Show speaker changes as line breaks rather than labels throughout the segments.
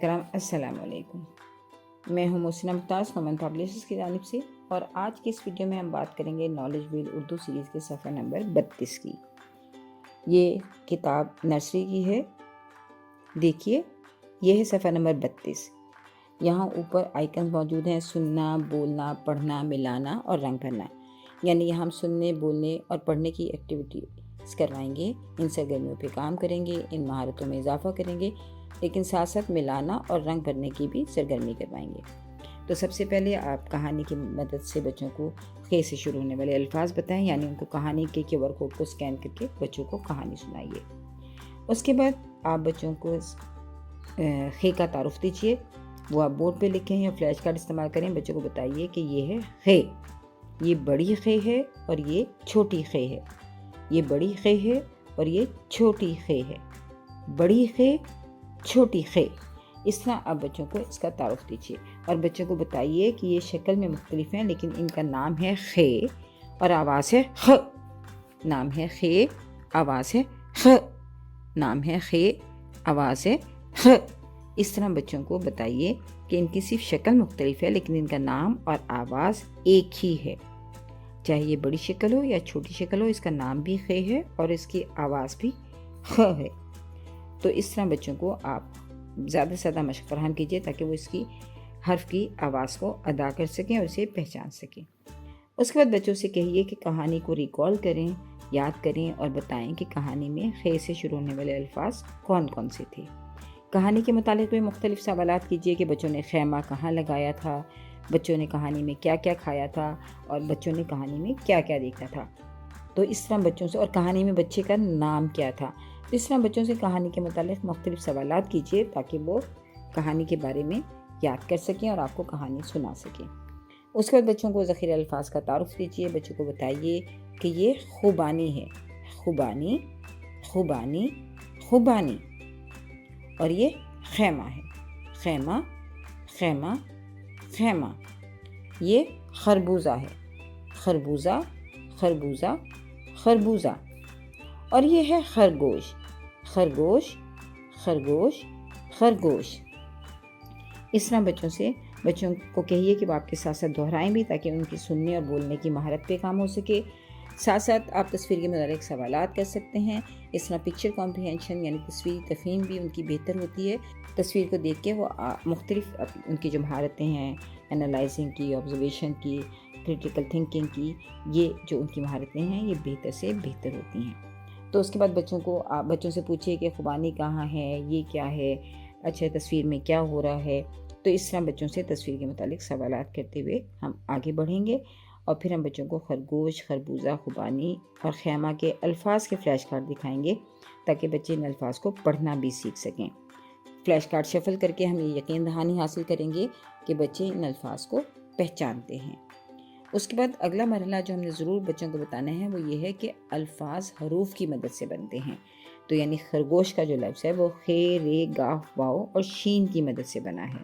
کرام السلام علیکم۔ میں ہوں محسنہ ممتاز نومن پبلشرز کی جانب سے، اور آج کی اس ویڈیو میں ہم بات کریں گے نالج ویل اردو سیریز کے صفحہ نمبر 32 کی۔ یہ کتاب نرسری کی ہے۔ دیکھیے، یہ ہے صفحہ نمبر 32۔ یہاں اوپر آئیکنز موجود ہیں: سننا، بولنا، پڑھنا، ملانا اور رنگ بھرنا۔ یعنی ہم سننے، بولنے اور پڑھنے کی ایکٹیویٹیز کروائیں گے، ان سرگرمیوں پہ کام کریں گے، ان مہارتوں میں اضافہ کریں گے، لیکن ساتھ ساتھ ملانا اور رنگ بھرنے کی بھی سرگرمی کروائیں گے۔ تو سب سے پہلے آپ کہانی کی مدد سے بچوں کو خے سے شروع ہونے والے الفاظ بتائیں، یعنی ان کو کہانی کے QR کوڈ کو اسکین کر کے بچوں کو کہانی سنائیے۔ اس کے بعد آپ بچوں کو خے کا تعارف دیجیے۔ وہ آپ بورڈ پہ لکھیں یا فلیش کارڈ استعمال کریں۔ بچوں کو بتائیے کہ یہ ہے خے، یہ بڑی خے ہے اور یہ چھوٹی خے ہے، یہ بڑی خے ہے اور یہ چھوٹی خے ہے، بڑی خے، چھوٹی خے۔ اس طرح آپ بچوں کو اس کا تعارف دیجیے، اور بچوں کو بتائیے کہ یہ شکل میں مختلف ہیں، لیکن ان کا نام ہے خے اور آواز ہے خ۔ نام ہے خے، آواز ہے خ۔ نام ہے خے، آواز ہے خ۔ اس طرح بچوں کو بتائیے کہ ان کی صرف شکل مختلف ہے، لیکن ان کا نام اور آواز ایک ہی ہے۔ چاہے یہ بڑی شکل ہو یا چھوٹی شکل ہو، اس کا نام بھی خے ہے اور اس کی آواز بھی خ ہے۔ تو اس طرح بچوں کو آپ زیادہ سے زیادہ مشق فراہم کیجیے تاکہ وہ اس کی حرف کی آواز کو ادا کر سکیں اور اسے پہچان سکیں۔ اس کے بعد بچوں سے کہیے کہ کہانی کو ریکال کریں، یاد کریں اور بتائیں کہ کہانی میں خے سے شروع ہونے والے الفاظ کون کون سے تھے۔ کہانی کے متعلق بھی مختلف سوالات کیجیے کہ بچوں نے خیمہ کہاں لگایا تھا، بچوں نے کہانی میں کیا کیا کھایا تھا، اور بچوں نے کہانی میں کیا کیا دیکھا تھا۔ تو اس طرح بچوں سے، اور کہانی میں بچے کا نام کیا تھا، اس طرح بچوں سے کہانی کے متعلق مختلف سوالات کیجیے تاکہ وہ کہانی کے بارے میں یاد کر سکیں اور آپ کو کہانی سنا سکیں۔ اس کے بعد بچوں کو ذخیرہ الفاظ کا تعارف دیجیے۔ بچوں کو بتائیے کہ یہ خوبانی ہے، خوبانی، خوبانی، خوبانی، اور یہ خیمہ ہے، خیمہ، خیمہ، خیمہ۔ یہ خربوزہ ہے، خربوزہ، خربوزہ، خربوزہ، اور یہ ہے خرگوش، خرگوش، خرگوش، خرگوش۔ اس طرح بچوں کو کہیے کہ وہ آپ کے ساتھ ساتھ دہرائیں بھی تاکہ ان کی سننے اور بولنے کی مہارت پہ کام ہو سکے۔ ساتھ ساتھ آپ تصویر کے متعلق سوالات کر سکتے ہیں۔ اس طرح پکچر کمپریہنشن یعنی تصویری تفہیم بھی ان کی بہتر ہوتی ہے۔ تصویر کو دیکھ کے وہ مختلف ان کی جو مہارتیں ہیں، انالائزنگ کی، آبزرویشن کی، کریٹیکل تھنکنگ کی، یہ جو ان کی مہارتیں ہیں یہ بہتر سے بہتر ہوتی ہیں۔ تو اس کے بعد بچوں سے پوچھیے کہ خوبانی کہاں ہے، یہ کیا ہے، اچھا تصویر میں کیا ہو رہا ہے۔ تو اس طرح بچوں سے تصویر کے متعلق سوالات کرتے ہوئے ہم آگے بڑھیں گے، اور پھر ہم بچوں کو خرگوش، خربوزہ، خوبانی اور خیمہ کے الفاظ کے فلیش کارڈ دکھائیں گے تاکہ بچے ان الفاظ کو پڑھنا بھی سیکھ سکیں۔ فلیش کارڈ شفل کر کے ہم یہ یقین دہانی حاصل کریں گے کہ بچے ان الفاظ کو پہچانتے ہیں۔ اس کے بعد اگلا مرحلہ جو ہم نے ضرور بچوں کو بتانا ہے وہ یہ ہے کہ الفاظ حروف کی مدد سے بنتے ہیں۔ تو یعنی خرگوش کا جو لفظ ہے وہ خے، رے، گاف، واؤ اور شین کی مدد سے بنا ہے۔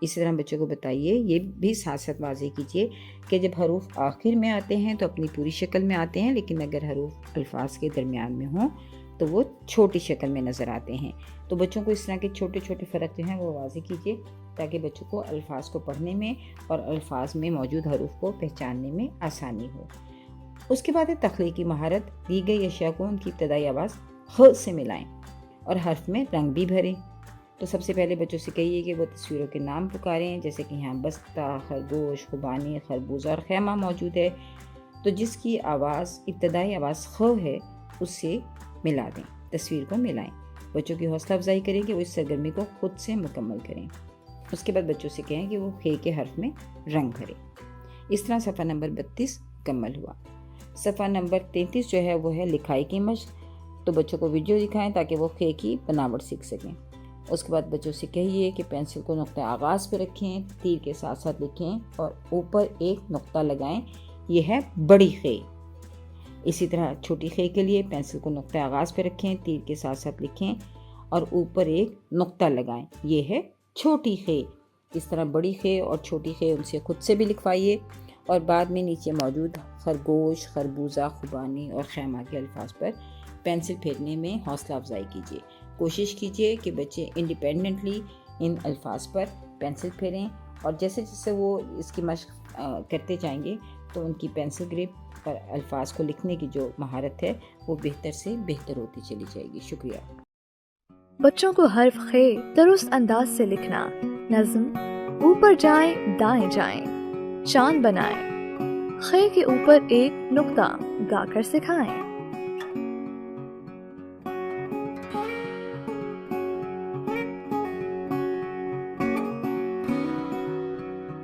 اسی طرح بچوں کو بتائیے، یہ بھی ساتھ ساتھ واضح کیجیے کہ جب حروف آخر میں آتے ہیں تو اپنی پوری شکل میں آتے ہیں، لیکن اگر حروف الفاظ کے درمیان میں ہوں تو وہ چھوٹی شکل میں نظر آتے ہیں۔ تو بچوں کو اس طرح کے چھوٹے چھوٹے فرق جو ہیں وہ واضح کیجیے تاکہ بچوں کو الفاظ کو پڑھنے میں اور الفاظ میں موجود حروف کو پہچاننے میں آسانی ہو۔ اس کے بعد ہے تخلیقی مہارت۔ دی گئی اشیاء کو ان کی ابتدائی آواز خ سے ملائیں اور حرف میں رنگ بھی بھریں۔ تو سب سے پہلے بچوں سے کہیے کہ وہ تصویروں کے نام پکاریں، جیسے کہ یہاں بستہ، خرگوش، خوبانی، خربوزہ اور خیمہ موجود ہے۔ تو جس کی ابتدائی آواز خ ہے اس سے ملا دیں، تصویر کو ملائیں۔ بچوں کی حوصلہ افزائی کریں کہ وہ اس سرگرمی کو خود سے مکمل کریں۔ اس کے بعد بچوں سے کہیں کہ وہ خے کے حرف میں رنگ بھریں۔ اس طرح صفحہ نمبر 32 مکمل ہوا۔ صفحہ نمبر 33 جو ہے وہ ہے لکھائی کی مشق۔ تو بچوں کو ویڈیو دکھائیں تاکہ وہ خے کی بناوٹ سیکھ سکیں۔ اس کے بعد بچوں سے کہیے کہ پینسل کو نقطہ آغاز پہ رکھیں، تیر کے ساتھ ساتھ لکھیں اور اوپر ایک نقطہ لگائیں، یہ ہے بڑی خے۔ اسی طرح چھوٹی خے کے لیے پینسل کو نقطہ آغاز پہ رکھیں، تیر کے ساتھ ساتھ لکھیں اور اوپر ایک نقطہ لگائیں، یہ ہے چھوٹی خے۔ اس طرح بڑی خے اور چھوٹی خے ان سے خود سے بھی لکھوائیے، اور بعد میں نیچے موجود خرگوش، خربوزہ، خوبانی اور خیمہ کے الفاظ پر پینسل پھیرنے میں حوصلہ افزائی کیجیے۔ کوشش کیجیے کہ بچے انڈیپینڈنٹلی ان الفاظ پر پینسل پھیریں، اور جیسے جیسے وہ اس کی مشق کرتے جائیں گے تو ان کی پینسل گرپ اور الفاظ کو لکھنے کی جو مہارت ہے وہ بہتر سے بہتر ہوتی چلی جائے گی۔ شکریہ۔
بچوں کو حرف خ درست انداز سے لکھنا، نظم، اوپر جائیں دائیں جائیں، چاند بنائیں، خ کے اوپر ایک نقطہ گا کر سکھائیں۔